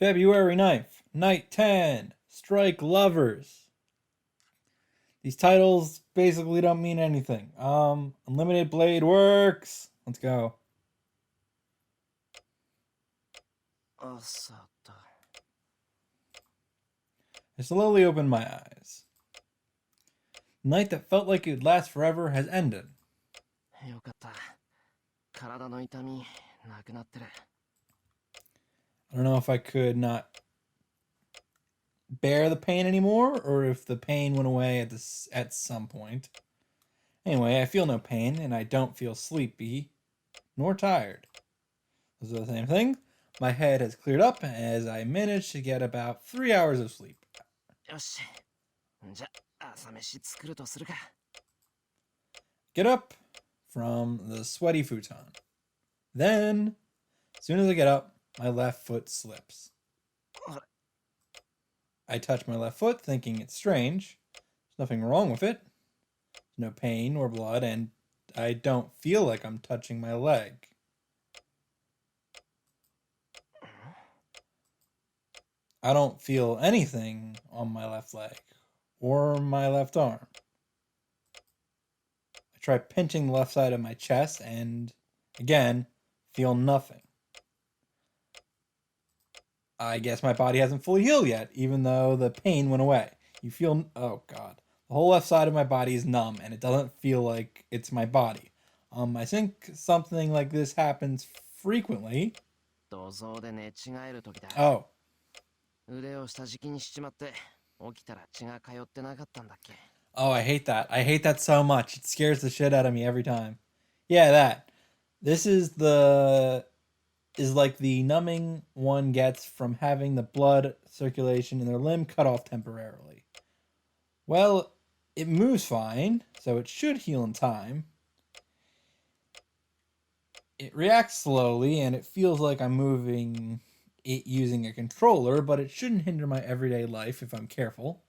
February 9th, Night 10, Strike Lovers. These titles basically don't mean anything. Unlimited Blade works. Let's go. I slowly opened my eyes. The night that felt like it would last forever has ended. I don't know if I could not bear the pain anymore, or if the pain went away at some point. Anyway, I feel no pain, and I don't feel sleepy nor tired. Those are the same thing. My head has cleared up as I managed to get about 3 hours of sleep. Get up from the sweaty futon. Then, as soon as I get up, my left foot slips. I touch my left foot, thinking it's strange. There's nothing wrong with it. No pain or blood, and I don't feel like I'm touching my leg. I don't feel anything on my left leg or my left arm. I try pinching the left side of my chest and, again, feel nothing. I guess my body hasn't fully healed yet, even though the pain went away. You feel, oh God. The whole left side of my body is numb, and it doesn't feel like it's my body. I think something like this happens frequently. Oh. Oh, I hate that. I hate that so much. It scares the shit out of me every time. Yeah, that. This is like the numbing one gets from having the blood circulation in their limb cut off temporarily. Well, it moves fine, so it should heal in time. It reacts slowly, and it feels like I'm moving it using a controller, but it shouldn't hinder my everyday life if I'm careful.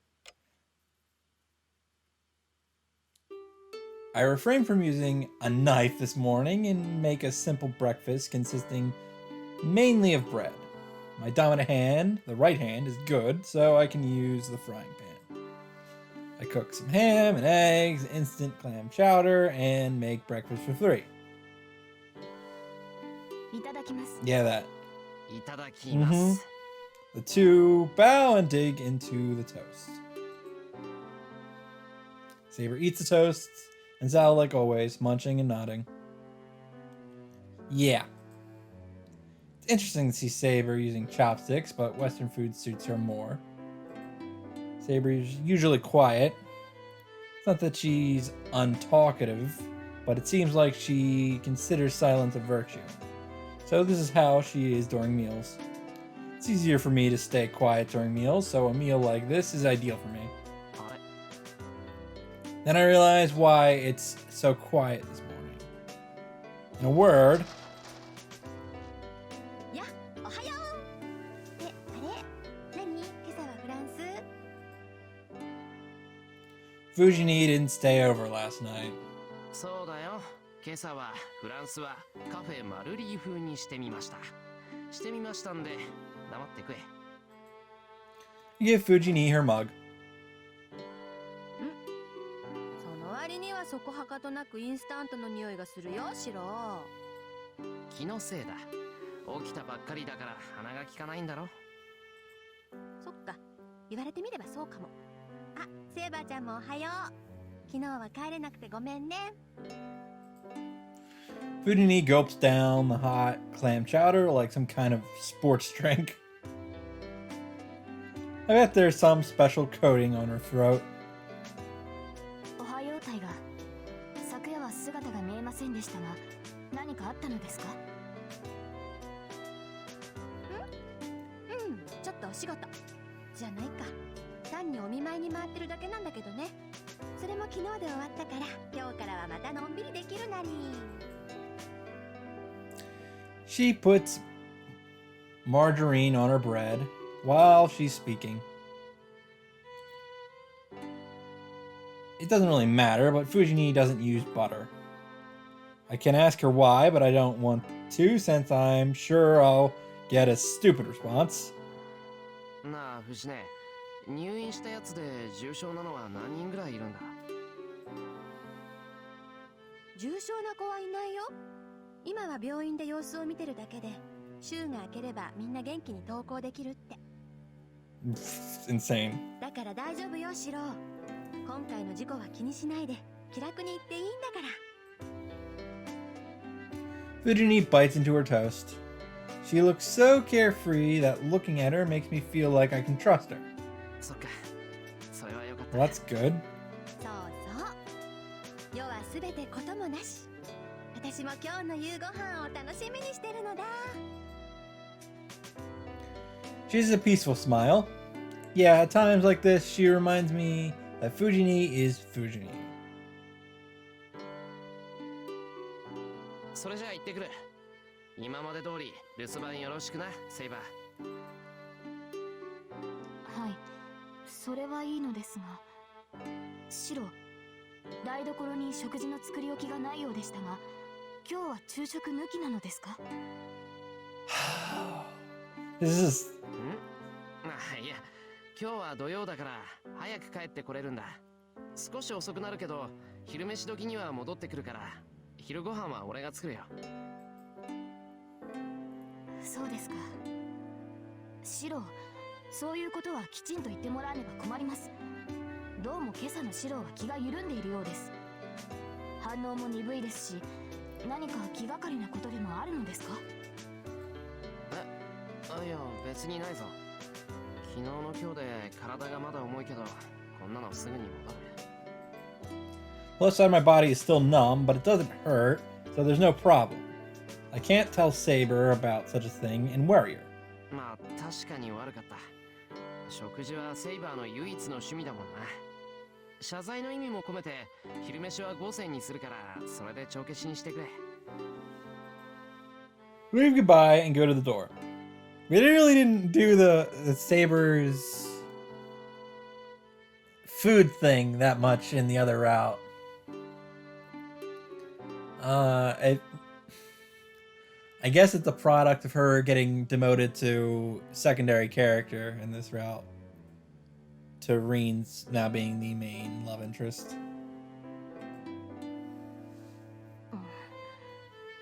I refrain from using a knife this morning and make a simple breakfast consisting mainly of bread. My dominant hand, the right hand, is good, so I can use the frying pan. I cook some ham and eggs, instant clam chowder, and make breakfast for 3. Yeah, that. The two bow and dig into the toast. Saber eats the toasts, and Sal, like always, munching and nodding. Yeah. It's interesting to see Saber using chopsticks, but Western food suits her more. Saber's usually quiet. It's not that she's untalkative, but it seems like she considers silence a virtue. So this is how she is during meals. It's easier for me to stay quiet during meals, so a meal like this is ideal for me. Then I realize why it's so quiet this morning. In a word, Fujini didn't stay over last night. Give Fujini her mug. Fujini gulps down the hot clam chowder like some kind of sports drink. I bet there's some special coating on her throat. She puts margarine on her bread while she's speaking. It doesn't really matter, but Fujini doesn't use butter. I can ask her why, but I don't want to, since I'm sure I'll get a stupid response. なあ、藤根。入院したやつで重症なのは何人ぐらいいるんだ？重症な子はいないよ。今は病院で様子を見てるだけで、週が明ければみんな元気に登校できるって。Insane. だから大丈夫よ、シロ。今回の事故は気にしないで気楽に行っていいんだから。Fujini bites into her toast. She looks so carefree that looking at her makes me feel like I can trust her. そっか。それはよかった。Well, that's good. そうそう。世はすべてこともなし。私も今日の夕ご飯を楽しみにしてるのだ。She has a peaceful smile. Yeah, at times like this, she reminds me that Fujini is Fujini. それじゃあ行ってくる。今まで通り留守番よろしくな、セイバー。はい、それはいいのですが、シロ、台所に食事の作り置きがないようでしたが、今日は昼食抜きなのですか？This is... いや、今日は土曜だから早く帰ってこれるんだ。少し遅くなるけど、昼飯時には戻ってくるから、昼ご飯は俺が作るよ。そうですか。シロ、そういうことはきちんと言ってもらわねば困ります。どうも今朝のシロは気が緩んでいるようです。反応も鈍いですし、何か気がかりなことでもあるのですか？いや、別にないぞ。昨日の今日で体がまだ重いけど、こんなのすぐに戻る。Left side of my body is still numb, but it doesn't hurt, so there's no problem. I can't tell Saber about such a thing and worry her. まあ、確かに悪かった。食事はセイバーの唯一の趣味だもんな。謝罪の意味も込めて、昼飯は5銭にするから、それで帳消しにしてくれ。We wave goodbye and go to the door. We really didn't do the Saber's food thing that much in the other route. I guess it's a product of her getting demoted to secondary character in this route, to Reen's now being the main love interest.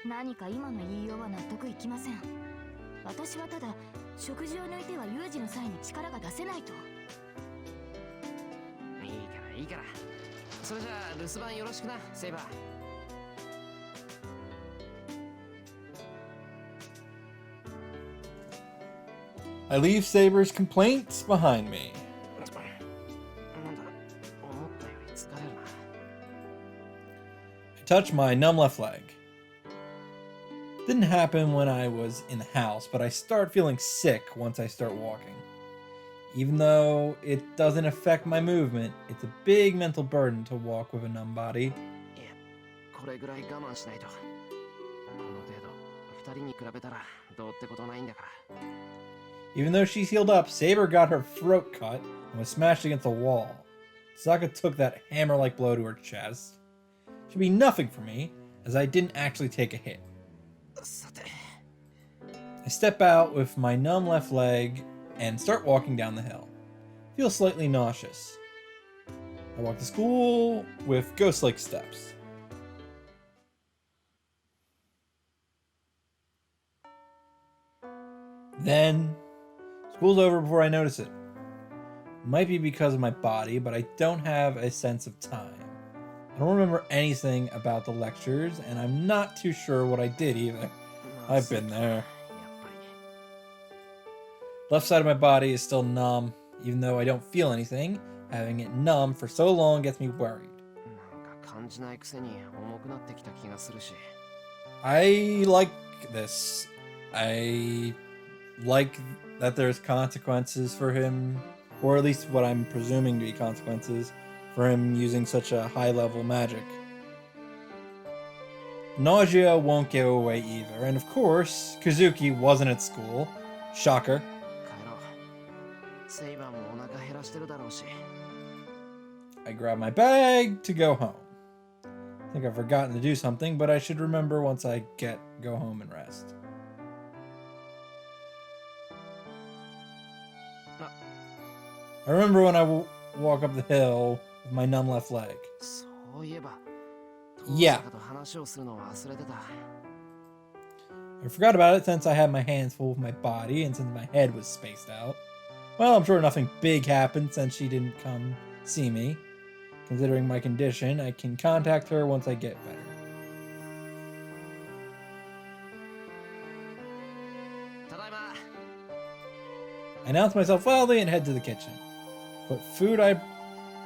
何か今の言いようは納得いきません。私はただ食事を抜いては有事の際に力が出せないと。いいからいいから。それじゃあ留守番よろしくな、セイバー。I leave Saber's complaints behind me. なんだ、思ったより疲れるな。I touch my numb left leg. Didn't happen when I was in the house, but I start feeling sick once I start walking. Even though it doesn't affect my movement, it's a big mental burden to walk with a numb body. いや、これぐらい我慢しないと。この程度、二人に比べたらどうってことないんだから。Even though she's healed up, Saber got her throat cut and was smashed against the wall. Sokka took that hammer-like blow to her chest. Should be nothing for me, as I didn't actually take a hit. さて。I step out with my numb left leg and start walking down the hill. Feel slightly nauseous. I walk to school with ghost-like steps. Then, school's over before I notice it. Might be because of my body, but I don't have a sense of time. I don't remember anything about the lectures, and I'm not too sure what I did either. I've been there. Left side of my body is still numb, even though I don't feel anything. Having it numb for so long gets me worried. なんか感じないくせに重くなってきた気がするし。I like this. I like that there's consequences for him, or at least what I'm presuming to be consequences, for him using such a high-level magic. Nausea won't go away either, and of course, Kazuki wasn't at school. Shocker. 帰ろう。セイバーもお腹減らしてるだろうし。I grab my bag to go home. I think I've forgotten to do something, but I should remember once I go home and rest. I remember when I walk up the hill with my numb left leg. そういえば Yeah. と話をするのを忘れてた I forgot about it since I had my hands full with my body and since my head was spaced out. Well, I'm sure nothing big happened since she didn't come see me. Considering my condition, I can contact her once I get better. I announce myself loudly and head to the kitchen. Put food I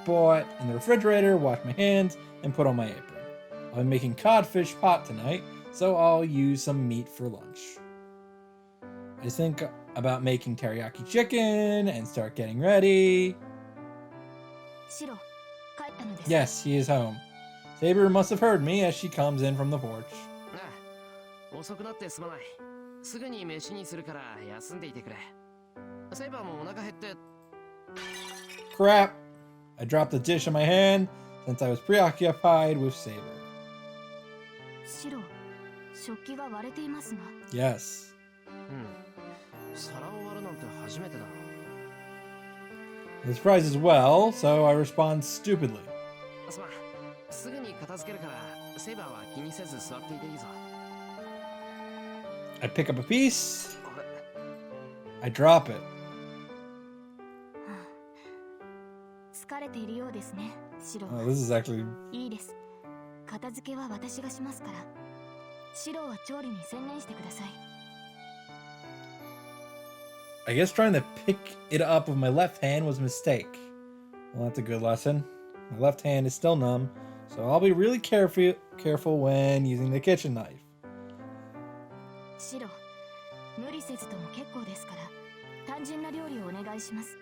bought in the refrigerator, wash my hands, and put on my apron. I'll be making codfish pot tonight, so I'll use some meat for lunch. I think about making teriyaki chicken and start getting ready. シロ、帰ったのです。 Yes, he is home. Saber must have heard me as she comes in from the porch. ああ遅くなってすまないすぐに飯にするから休んでいてくれセイバーもお腹減って Crap! I dropped the dish in my hand since I was preoccupied with Saber. シロ、食器が割れていますが。 Yes. うん皿を割るなんて初めてだ The surprise is well, so I respond stupidly. すまんすぐに片付けるからセイバーは気にせず座っていていいぞ I pick up a piece. あれ I drop it. 疲れているようですね、シロ。 Oh, this is actually... いいです。片付けは私がしますから。シロは調理に専念してください。 I guess trying to pick it up with my left hand was a mistake. Well, that's a good lesson. My left hand is still numb, so I'll be really careful when using the kitchen knife. シロ、無理せずとも結構ですから、単純な料理をお願いします。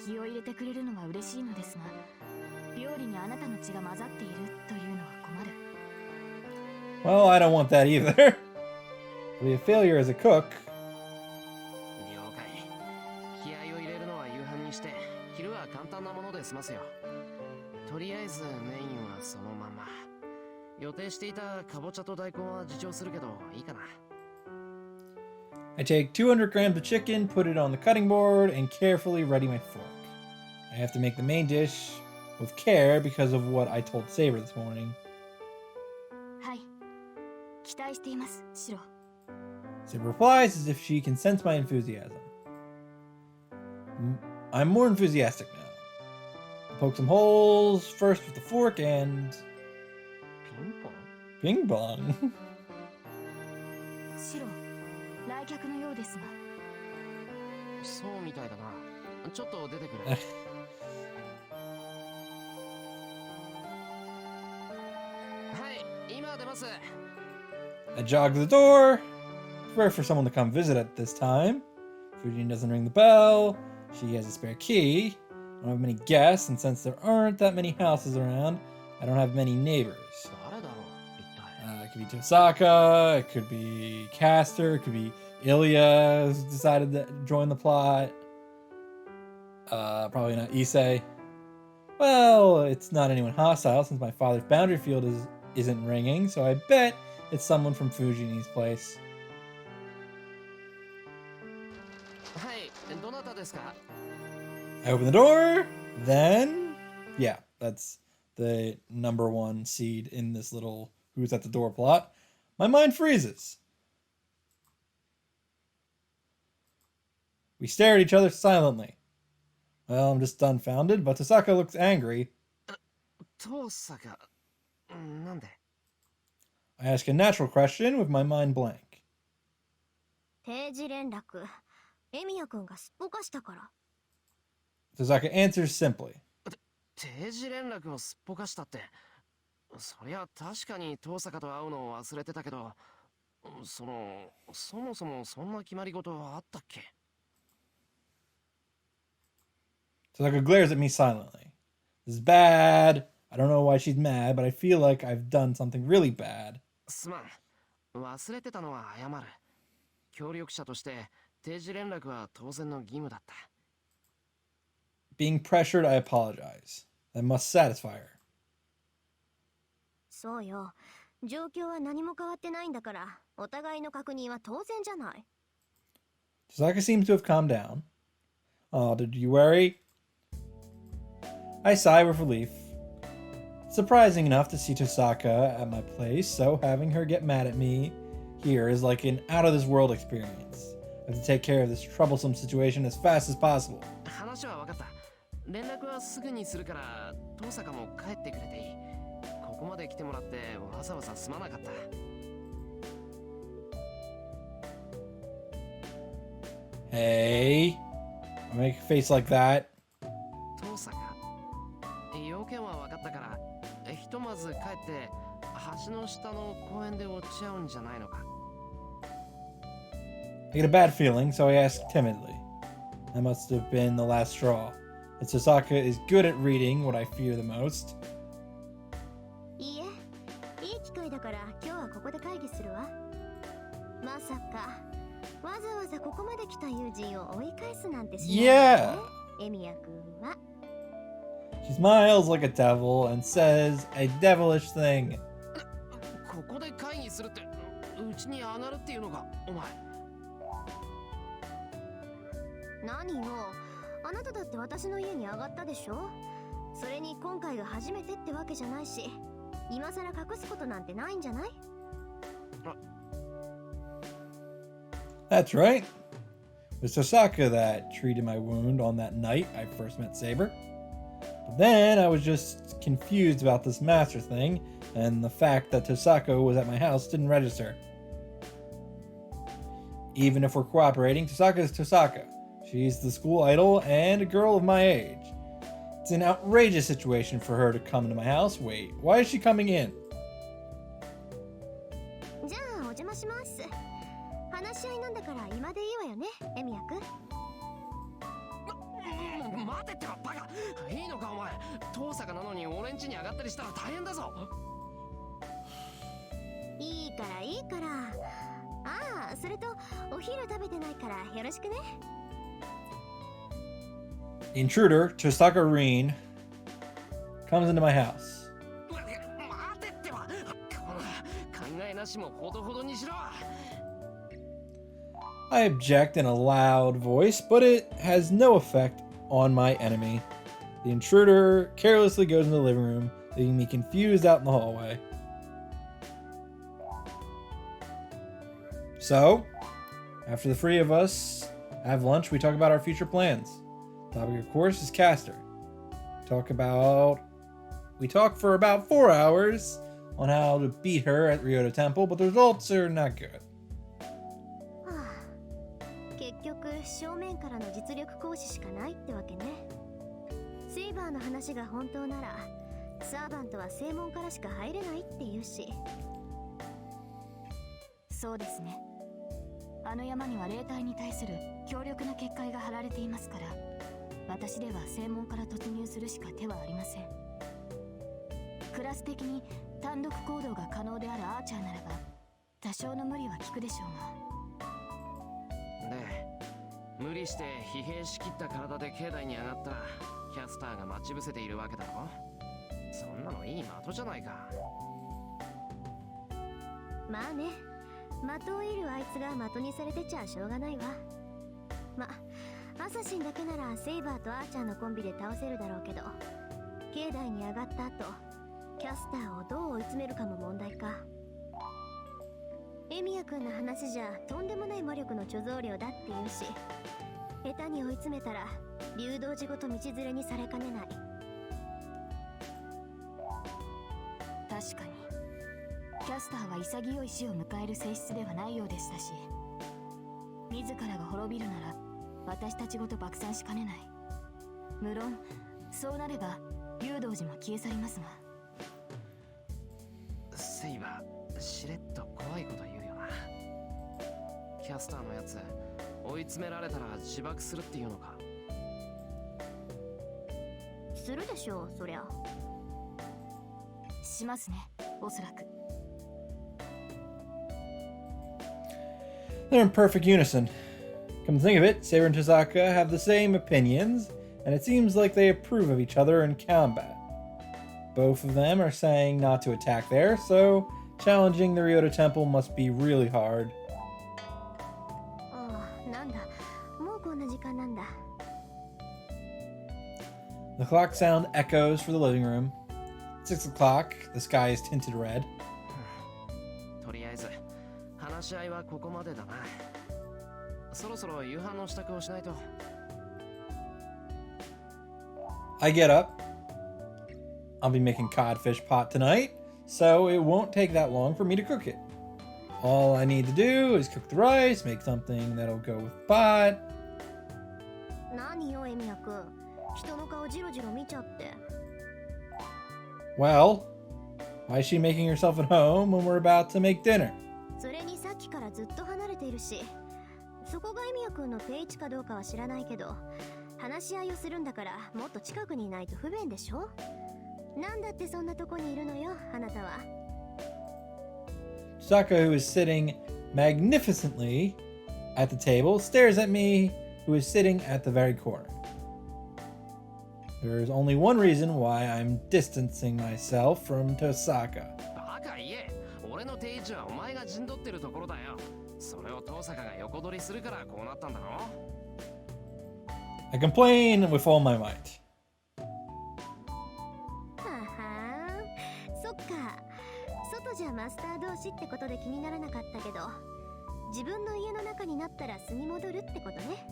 気を入れてくれるのは嬉しいのですが、料理にあなたの血が混ざっているというのは困る。 Well, I don't want that either. I'll be a failure as a cook. 了解気合を入れるのは夕飯にして昼は簡単なもので済ますよとりあえずメインはそのまま予定していたかぼちゃと大根は自重するけどいいかな I take 200 grams of chicken, put it on the cutting board, and carefully ready my fork. I have to make the main dish with care because of what I told Saber this morning. はい、期待しています、シロ。 Saber replies as if she can sense my enthusiasm. I'm more enthusiastic now. I poke some holes first with the fork and... ピンポン Bing bong. シロ、来客のようですが。そうみたいだなちょっと出てくるはい今出ます I jog to the door. It's rare for someone to come visit at this time. Fujin doesn't ring the bell. She has a spare key. I don't have many guests, and since there aren't that many houses around, I don't have many neighbors. 誰だろう一体 It could be Tosaka, it could be Castor, it could be Ilya who's decided to join the plot. Probably not Issei. Well, it's not anyone hostile since my father's boundary field isn't ringing, so I bet it's someone from Fujini's place. はいどなたですか I open the door, then... Yeah, that's the number one seed in this little who's at the door plot. My mind freezes. We stare at each other silently. Well, I'm just dumbfounded, but Tosaka looks angry. 遠坂なんで I ask a natural question with my mind blank. 定時連絡エミヤくんがすっぽかしたから。 Tosaka answers simply. 定時連絡をすっぽかしたってそりゃ確かに遠坂と会うのを忘れてたけどそもそもそんな決まり事はあったっけ Tosaka glares at me silently. This is bad. I don't know why she's mad, but I feel like I've done something really bad. すまん忘れてたのは謝る協力者として定時連絡は当然の義務だった Being pressured, I apologize. I must satisfy her. そうよ。状況は何も変わってないんだから、お互いの確認は当然じゃない。 Tosaka seems to have calmed down. Oh, did you worry? I sigh with relief. Surprising enough to see Tosaka at my place, so having her get mad at me here is like an out-of-this-world experience. I have to take care of this troublesome situation as fast as possible. 話は分かった。連絡はすぐにするから、遠坂も帰ってくれていい。ここまで来てもらってわざわざすまなかった。Hey, I make a face like that. 遠坂、要件は分かったから、ひとまず帰って橋の下の公園で落ち合うんじゃないのか。I get a bad feeling, so I ask timidly. That must have been the last straw. But Tosaka is good at reading what I fear the most. いいえ、いい機会だから今日はここで会議するわ。まさかわざわざここまで来た友人を追い返すなんてしないわね、エミヤ君は。She smiles like a devil and says a devilish thing. ここで会議するって、うちに上がるっていうのか、お前。何よ、あなただって私の家に上がったでしょ。それに今回が初めてってわけじゃないし、今さら隠すことなんてないんじゃない？ That's right. It was Tosaka that treated my wound on that night I first met Saber. But then I was just confused about this master thing, and the fact that Tosaka was at my house didn't register. Even if we're cooperating, Tosaka is Tosaka. She's the school idol and a girl of my age. It's an outrageous situation for her to come into my house. Wait, why is she coming in? じゃあお邪魔します。話し合いなんだから今でいいわよね、エミヤ君。待てってばバカ。いいのかお前。遠坂なのに俺ん家に上がったりしたら大変だぞ。いいからいいから。ああ、それとお昼食べてないからよろしくね。The intruder, Tosaka Reen, comes into my house. 待てってば。考えなしもほどほどにしろ。I object in a loud voice, but it has no effect on my enemy. The intruder carelessly goes into the living room, leaving me confused out in the hallway. So, after the three of us have lunch, we talk about our future plans. The topic, of course, is Caster. We talk for about 4 hours on how to beat her at Ryoto Temple, but the results are not good. 結局正面からの実力行使しかないってわけね。セイバーの話が本当ならサーバントは正門からしか入れないって言うし。そうですね。あの山には霊体に対する強力な結界が張られていますから、私では正門から突入するしか手はありません。クラス的に単独行動が可能であるアーチャーならば多少の無理は効くでしょうが。で、無理して疲弊しきった体で境内に上がったらキャスターが待ち伏せているわけだろ。そんなのいい的じゃないか。まあね、的を射るあいつが的にされてちゃしょうがないわ。ま、アサシンだけならセイバーとアーチャーのコンビで倒せるだろうけど、境内に上がった後キャスターをどう追い詰めるかも問題か。エミヤ君の話じゃとんでもない魔力の貯蔵量だって言うし、下手に追い詰めたら流動寺ごと道連れにされかねない。確かにキャスターは潔い死を迎える性質ではないようでしたし、自らが滅びるなら私たちごと爆散しかねない。無論そうなれば流動寺も消え去りますが。セイバー、しれっと怖いこと言うよな。キャスターのやつ追い詰められたら自爆するっていうのか。するでしょう、そりゃ。しますね、おそらく。They're in perfect unison. Come to think of it, Saber and Tosaka have the same opinions, and it seems like they approve of each other in combat. Both of them are saying not to attack there, so challenging the Ryoto Temple must be really hard. ああ、なんだ、もうこんな時間なんだ。The clock sound echoes for the living room. 6 o'clock. The sky is tinted red. とりあえず話し合いはここまでだな。そろそろ夕飯の支度をしないと。I get up. I'll be making codfish pot tonight, so it won't take that long for me to cook it. All I need to do is cook the rice, make something that'll go with pot. 何よエミヤくん、人の顔ジロジロ見ちゃって。 Well, why is she making herself at home when we're about to make dinner? それにさっきからずっと離れているし、そこがエミヤくんの定位置かどうかは知らないけど、話し合いをするんだからもっと近くにいないと不便でしょ。なんだってそんなとこにいるのよ、あなたは。Chisaka, who is sitting magnificently at the table, stares at me, who is sitting at the very corner. There is only one reason why I'm distancing myself from Tosaka. バカ言え。俺の定位置はお前が陣取ってるところだよ。それを遠坂が横取りするからこうなったんだろ。I complain with all my might. そっか、外じゃマスター同士ってことで気にならなかったけど、自分の家の中になったら素に戻るってことね。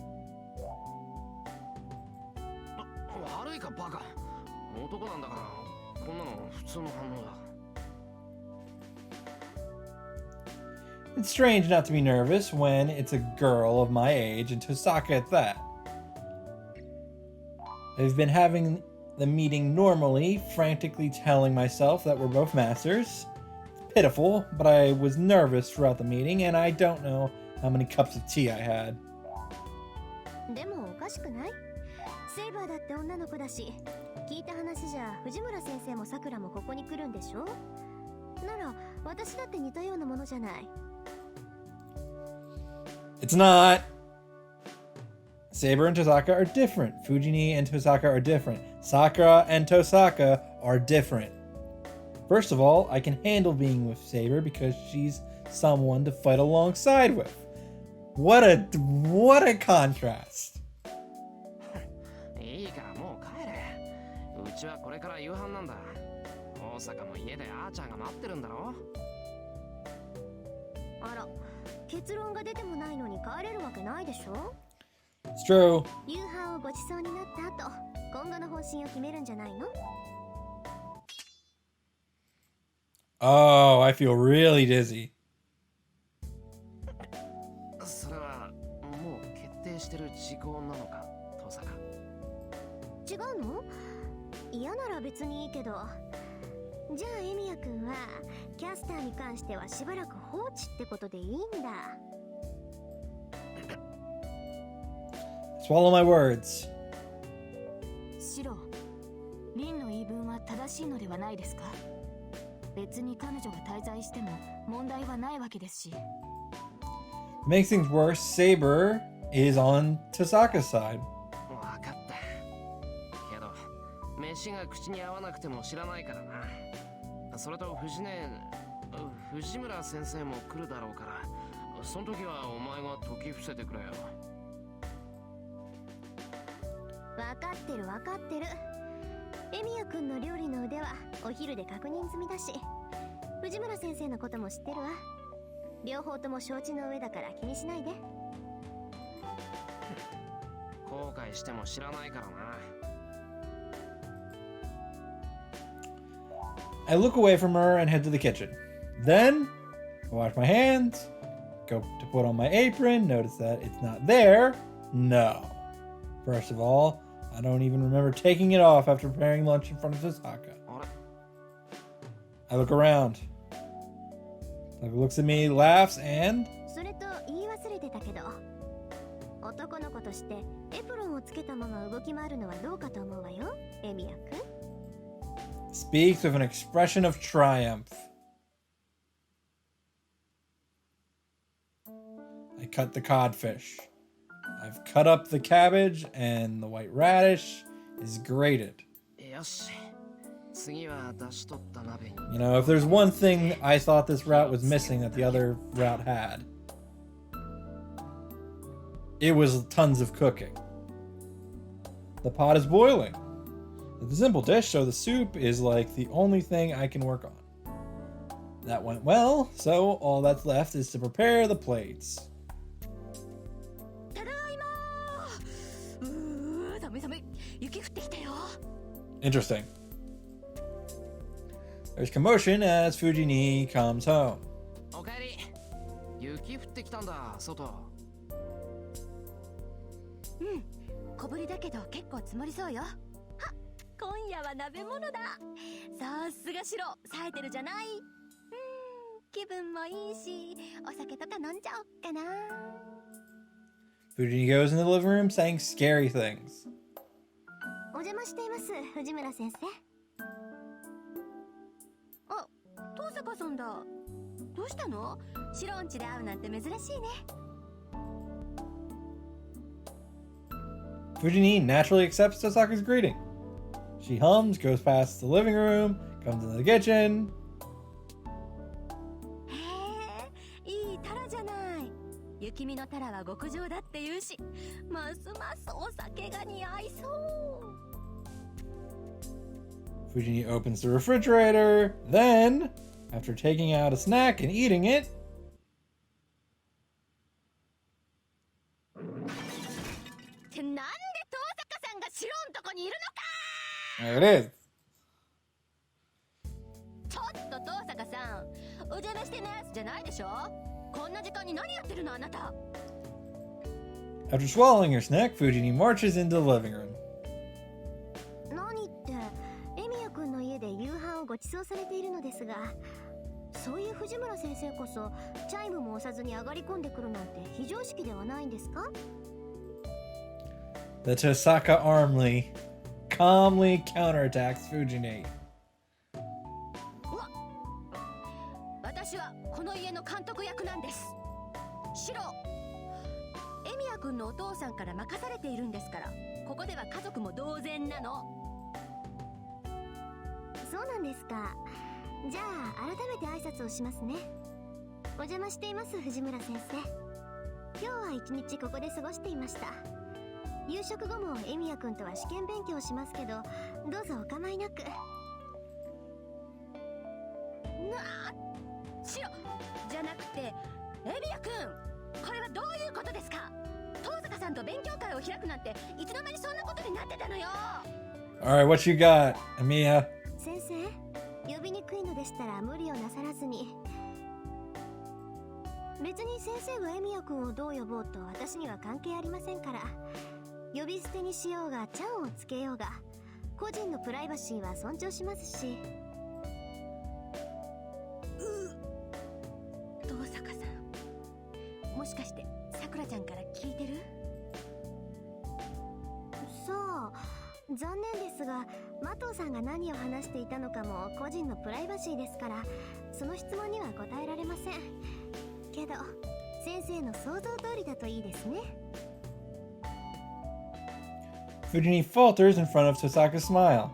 悪いかバカ。男なんだからこんなの普通の反応だ。It's strange not to be nervous when it's a girl of my age and Tosaka at that. I've been having the meeting normally, frantically telling myself that we're both masters. It's pitiful, but I was nervous throughout the meeting and I don't know how many cups of tea I had. でもおかしくない？セイバーだって女の子だし、聞いた話じゃ藤村先生もさくらもここに来るんでしょ？なら私だって似たようなものじゃない。It's not. Saber and Tosaka are different. Fujini and Tosaka are different. Sakura and Tosaka are different. First of all, I can handle being with Saber because she's someone to fight alongside with. What a contrast. いいからもう帰れ。うちはこれから夕飯なんだ。大阪も家であーちゃんが待ってるんだろ。あら、結論が出てもないのに帰れるわけないでしょ。 It's true. 夕飯をごちそうになった後、今後の方針を決めるんじゃないの？ Oh, I feel really dizzy. それはもう決定してる事項なのか、遠坂。違うの？嫌なら別にいいけど。じゃあエミヤくんはキャスターに関してはしばらく放置ってことでいいんだ。Swallow my words. シロ、リンの言い分は正しいのではないですか？別に彼女が滞在しても問題はないわけですし。To make things worse, Saber is on Tosaka's side. わかった。けど、飯が口に合わなくても知らないからな。それと藤村先生も来るだろうから、その時はお前が解き伏せてくれよ。わかってるわかってる。エミヤくんの料理の腕はお昼で確認済みだし、藤村先生のことも知ってるわ。両方とも承知の上だから気にしないで。後悔しても知らないからな。I look away from her and head to the kitchen. Then, I wash my hands, go to put on my apron, notice that it's not there. No. First of all, I don't even remember taking it off after preparing lunch in front of Tosaka. I look around. Tosaka looks at me, laughs, and... それと言い忘れてたけど、男の子としてエプロンをつけたまま動き回るのはどうかと思うわよ、エミヤくん。speaks with an expression of triumph. I cut the codfish. I've cut up the cabbage and the white radish is grated. よし。次は出し取った鍋に。You know, if there's one thing I thought this route was missing that the other route had, it was tons of cooking. The pot is boiling. It's a simple dish, so the soup is like the only thing I can work on. That went well, so all that's left is to prepare the plates. ただいまー。寒い寒い。雪降ってきたよ。 Interesting. There's commotion as Fujini comes home. おかえり。雪降ってきたんだ、外。小ぶりだけど結構積もりそうよ。はっ、今夜は鍋物だ。さすがシロ、冴えてるじゃない。気分もいいし、お酒とか飲んじゃおっかな。 Fujini goes in the living room saying scary things. お邪魔しています、藤村先生。あ、遠坂さんだ。どうしたの？シロんちで会うなんて珍しいね。 Fujini naturally accepts Tosaka's greeting. She hums, goes past the living room, comes into the kitchen. へえ、いいタラじゃない。雪見のタラは極上だって言うし、ますますお酒が似合いそう。 Fujini opens the refrigerator. Then, after taking out a snack and eating it, ってなんで遠坂さんがシロんとこにいるのか。 there it is. ちょっと遠坂さん、お邪魔してないやつじゃないでしょ。こんな時間に何やってるのあなた。 After swallowing her snack, Fujini marches into the living room. 何って、エミヤ君の家で夕飯をご馳走されているのですが、そういう藤村先生こそチャイムも押さずに上がり込んでくるなんて非常識ではないんですか？ The Tosaka army calmly counterattacks Fujini. 私はこの家の監督役なんです。シロ、エミヤ君のお父さんから任されているんですから、ここでは家族も同然なの。そうなんですか。じゃあ改めて挨拶をしますね。お邪魔しています、藤村先生。今日は一日ここで過ごしていました。夕食後もエミヤ君とは試験勉強しますけど、どうぞお構いなく。シロじゃなくてエミヤ君、これはどういうことですか。遠坂さんと勉強会を開くなんていつの間にそんなことになってたのよ。 Alright, what you got, Amiya? 先生、呼びにくいのでしたら無理をなさらずに。別に先生がエミヤ君をどう呼ぼうと私には関係ありませんから。呼び捨てにしようがちゃんをつけようが、個人のプライバシーは尊重しますし。遠坂さん、もしかしてさくらちゃんから聞いてる？そう、残念ですが麻藤さんが何を話していたのかも個人のプライバシーですから、その質問には答えられませんけど、先生の想像通りだといいですね。 Fujini falters in front of Tosaka's smile.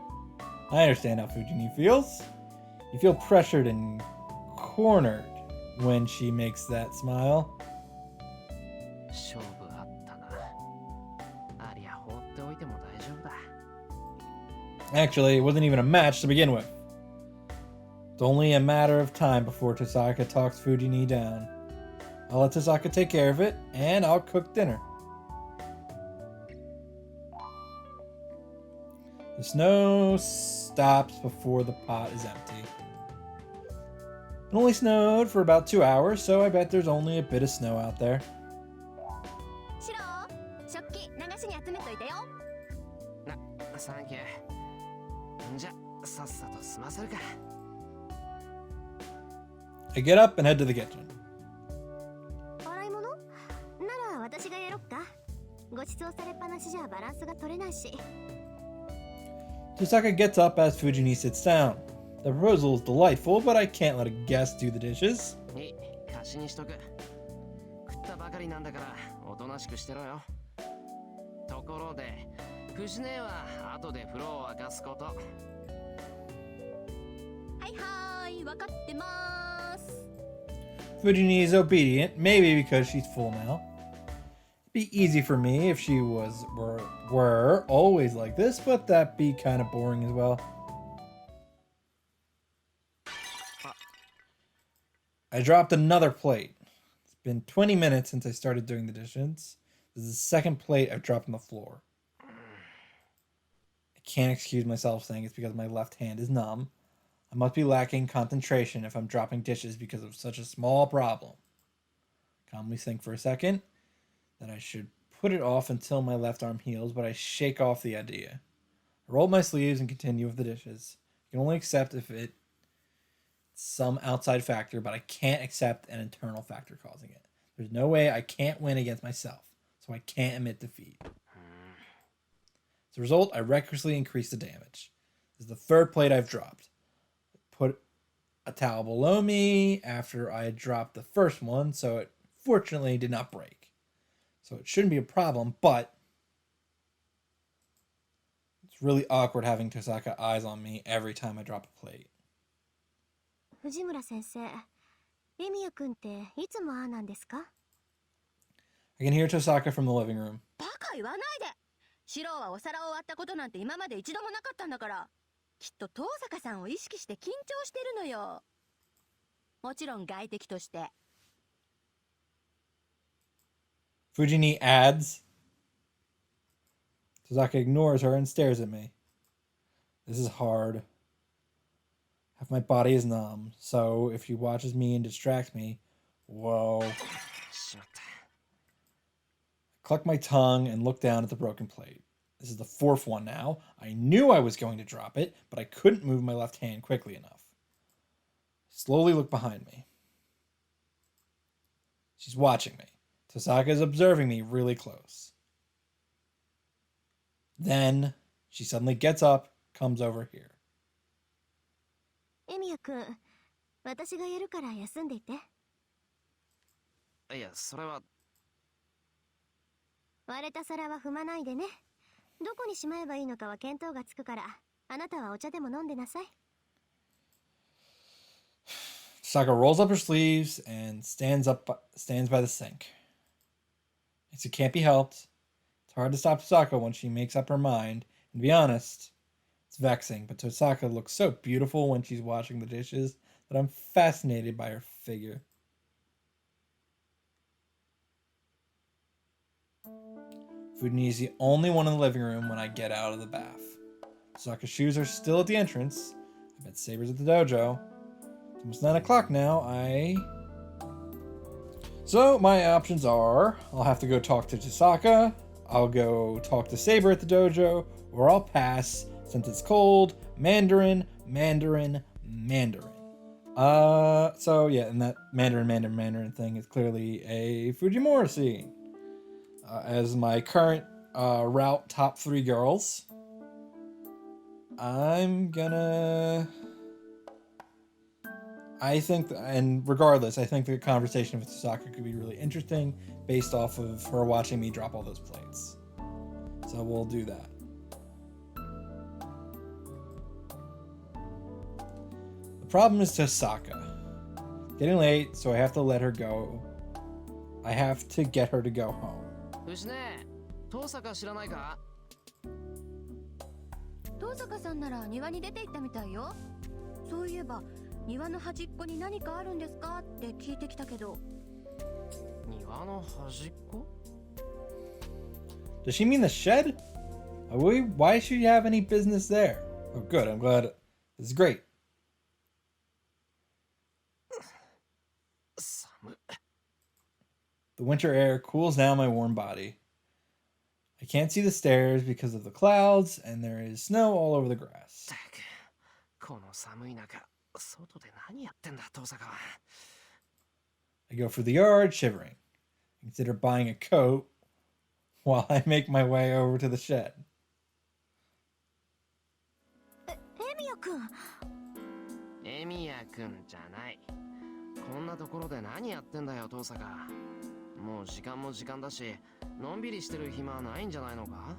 I understand how Fujini feels. You feel pressured and cornered when she makes that smile. 勝負あったな。ありゃ放っておいても大丈夫だ。 Actually, it wasn't even a match to begin with. It's only a matter of time before Tosaka talks Fujini down. I'll let Tosaka take care of it, and I'll cook dinner. The snow stops before the pot is empty. It only snowed for about 2 hours, so I bet there's only a bit of snow out there. シロ、食器流しに集めといてよ。サンキュー。じゃ、さっさと済ませるか。I get up and head to the kitchen. 洗い物なら私がやろっか。ご馳走されっぱなしじゃバランスが取れないし。 Tosaka gets up as Fujini sits down. The proposal is delightful, but I can't let a guest do the dishes. いい、貸しにしとく。食ったばかりなんだから、おとなしくしてろよ。ところで、藤姉は後で風呂を沸かすこと。はいはーい、わかってまーす。 Fujini is obedient, maybe because she's full now. Be easy for me if she were always like this, but that'd be kind of boring as well. I dropped another plate. It's been 20 minutes since I started doing the dishes. This is the second plate I've dropped on the floor. I can't excuse myself saying it's because my left hand is numb. I must be lacking concentration if I'm dropping dishes because of such a small problem. Calmly think for a second that I should put it off until my left arm heals, but I shake off the idea. I roll my sleeves and continue with the dishes. I can only accept if it's some outside factor, but I can't accept an internal factor causing it. There's no way I can't win against myself, so I can't admit defeat. As a result, I recklessly increase the damage. This is the third plate I've dropped. I put a towel below me after I had dropped the first one, so it fortunately did not break. So it shouldn't be a problem, but it's really awkward having Tosaka eyes on me every time I drop a plate. 藤村先生、レミヤ君っていつもああなんですか？ I can hear Tosaka from the living room. バカ言わないで。シロはお皿を割ったことなんて今まで一度もなかったんだから。きっと遠坂さんを意識して緊張してるのよ。もちろん外敵として。Fujini adds. Tosaka ignores her and stares at me. This is hard. Half my body is numb, so if she watches me and distracts me, whoa. I cluck my tongue and look down at the broken plate. This is the fourth one now. I knew I was going to drop it, but I couldn't move my left hand quickly enough. Slowly look behind me. She's watching me. Tosaka is observing me really close. Then she suddenly gets up, comes over here. エミヤ君、私がやるから休んでいて。いや、それは。割れた皿は踏まないでね。どこにしまえばいいのかは見当がつくから、あなたはお茶でも飲んでなさい。Tosaka rolls up her sleeves and stands by the sink. It can't be helped. It's hard to stop Tosaka when she makes up her mind. And to be honest, it's vexing, but Tosaka looks so beautiful when she's washing the dishes that I'm fascinated by her figure. Fujini is the only one in the living room when I get out of the bath. Tosaka's shoes are still at the entrance. I bet Saber's at the dojo. It's almost 9 o'clock now. So my options are, I'll have to go talk to Tosaka, I'll go talk to Saber at the dojo, or I'll pass since it's cold. Mandarin. So yeah, and that Mandarin thing is clearly a Fujimura scene. As my current route top 3 girls, I think the conversation with Tosaka could be really interesting based off of her watching me drop all those plates. So we'll do that. The problem is Tosaka. Getting late, so I have to let her go. I have to get her to go home. 牛ね、遠坂知らないか？遠坂さんなら庭に出て行ったみたいよ。そういえば庭の端っこに何かあるんですかって聞いてきたけど。庭の端っこ？ Does she mean the shed? Why should you have any business there? Oh, good. I'm glad. This is great. The winter air cools down my warm body. I can't see the stairs because of the clouds, and there is snow all over the grass. この寒い中、外で何やってんだ、遠坂は。I go through the yard, shivering. I consider buying a coat while I make my way over to the shed. エミヤ君。エミヤ君じゃない。こんなところで何やってんだよ、遠坂。もう時間も時間だし、のんびりしてる暇はないんじゃないのか？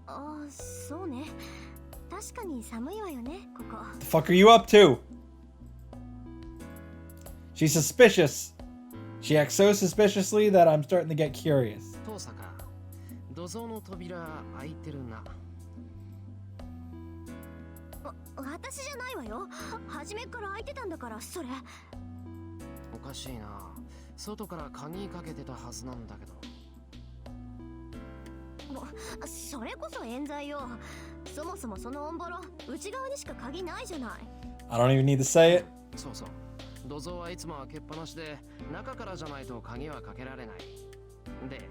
ああ、そうね。確かに寒いわよね、ここ。The fuck are you up to? She's suspicious. She acts so suspiciously that I'm starting to get curious. 遠坂、土蔵の扉開いてるな。私じゃないわよ。初めから開いてたんだから、それ。おかしいな。外から鍵かけてたはずなんだけど。それこそ冤罪よ。そもそもそのオンボロ、内側にしか鍵ないじゃない。I don't even need to say it. そうそう。土蔵はいつも開けっぱなしで、中からじゃないと鍵はかけられない。で、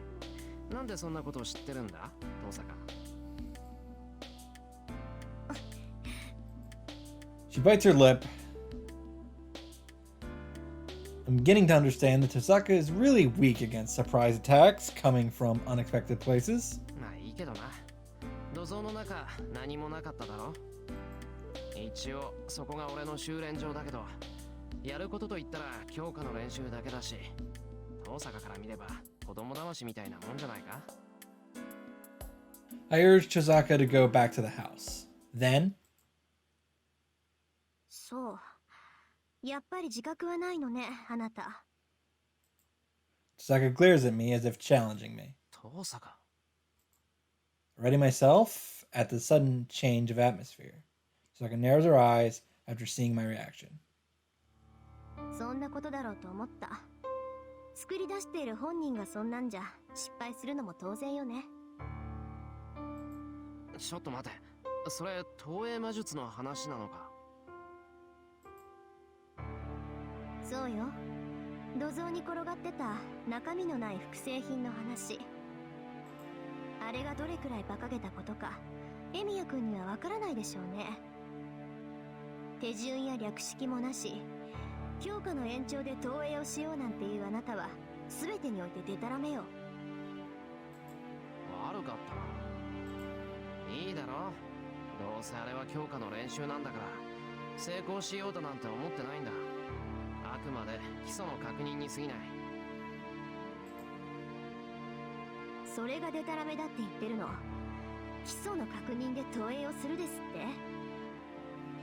なんでそんなことを知ってるんだ、遠坂。She bites her lip. I'm beginning to understand that Tosaka is really weak against surprise attacks coming from unexpected places. まあいいけどな。土蔵の中何もなかっただろ。一応そこが俺の修練場だけど、やることと言ったら強化の練習だけだし、遠坂から見れば子供騙しみたいなもんじゃないか。I urge Tosaka to go back to the house. Then, そう。やっぱり自覚はないのね、あなた。Tosaka glares at me as if challenging me. 遠坂。Ready myself at the sudden change of atmosphere. Tosaka narrows her eyes after seeing my reaction. そんなことだろうと思った。作り出している本人がそんなんじゃ失敗するのも当然よね。ちょっと待て。それ投影魔術の話なのか。そうよ。土蔵に転がってた中身のない複製品の話。あれがどれくらい馬鹿げたことか、エミヤ君にはわからないでしょうね。手順や略式もなし、強化の延長で投影をしようなんていうあなたは全てにおいてデタラメよ。悪かったな。いいだろ。どうせあれは強化の練習なんだから、成功しようとなんて思ってないんだ。あくまで基礎の確認に過ぎない。それがデタラメだって言ってるの。基礎の確認で投影をするですっ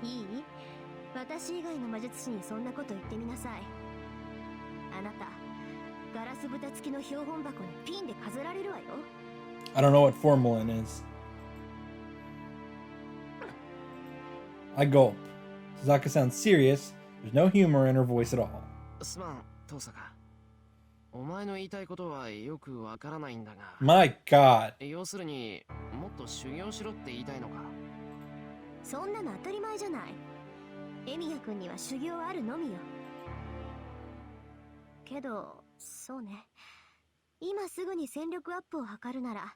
て。いい？私以外の魔術師にそんなこと言ってみなさい。あなた、ガラス蓋付きの標本箱にピンで飾られるわよ。I don't know what formalin is. I gulp. Suzaka sounds serious. There's no humor in her voice at all. すまん、遠坂。お前の言いたいことはよくわからないんだが。My God. 要するにもっと修行しろって言いたいのか。そんなの当たり前じゃない。エミヤ君には修行あるのみよ。けど、そうね。今すぐに戦力アップを図るなら、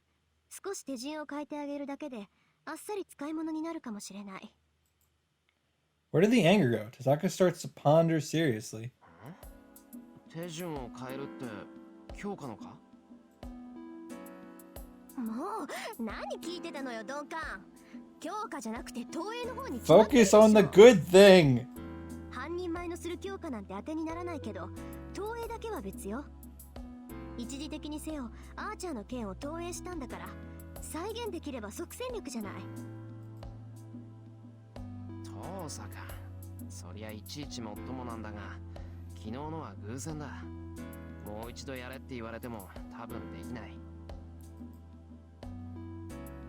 少し手順を変えてあげるだけで、あっさり使い物になるかもしれない。Where did the anger go? Tosaka starts to ponder seriously. 手順を変えるって強化のか。もう何聞いてたのよ、鈍感。強化じゃなくて投影の方に決まってるでしょ。 Focus on the good thing. 半人前のする強化なんて当てにならないけど、投影だけは別よ。一時的にせよ、アーチャーの剣を投影したんだから、再現できれば即戦力じゃない。遠坂、そりゃいちいちもっともなんだが、昨日のは偶然だ。もう一度やれって言われても多分できない。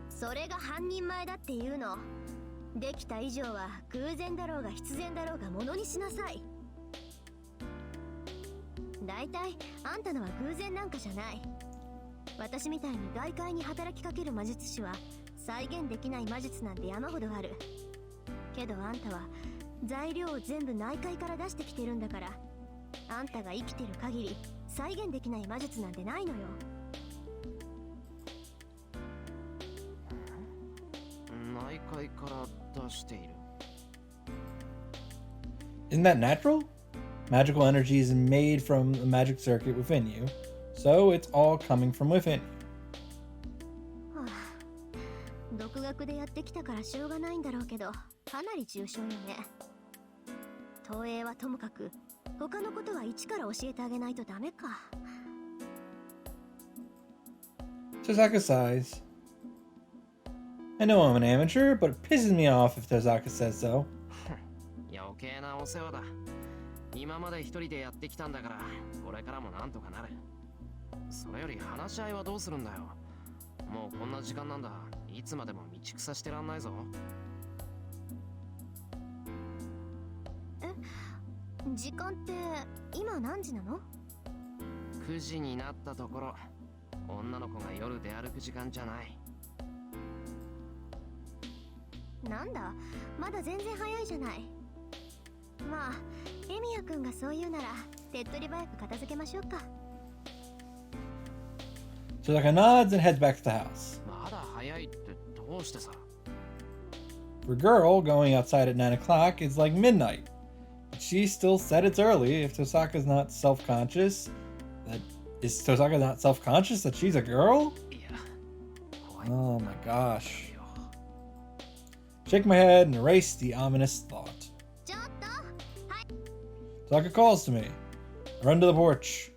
それが半人前だっていうの。できた以上は偶然だろうが必然だろうがものにしなさい。だいたいあんたのは偶然なんかじゃない。私みたいに外界に働きかける魔術師は再現できない魔術なんて山ほどある。けどあんたは材料を全部内界から出してきてるんだから、あんたが生きてる限り再現できない魔術なんてないのよ。内界から出している。Isn't that natural? Magical energy is made from the magic circuit within you, so it's all coming from within you. はあ、独学でやってきたからしょうがないんだろうけど、かなり重症よね。投影はともかく、他のことは一から教えてあげないとダメか。Tosaka sighs. I know I'm an amateur, but it pisses me off if Tosaka says so. 余計なお世話だ。今まで一人でやってきたんだから、これからもなんとかなる。それより話し合いはどうするんだよ。もうこんな時間なんだ。いつまでも道草してらんないぞ。時間って今何時なの？ 9時になったところ。女の子が夜出歩く時間じゃない。なんだ、まだ全然早いじゃない。まあエミヤくんがそう言うなら手っ取り早く片付けましょうか。 Totaka nods and heads back to the house. まだ早いってどうしてさ。 For a girl, going outside at 9 o'clock is like midnight. But she still said it's early. If Tosaka's not self-conscious, is Tosaka not self-conscious that she's a girl? いや、怖い。 Oh my gosh. Shake my head and erase the ominous thought. ちょっと Tosaka calls to me. I run to the porch.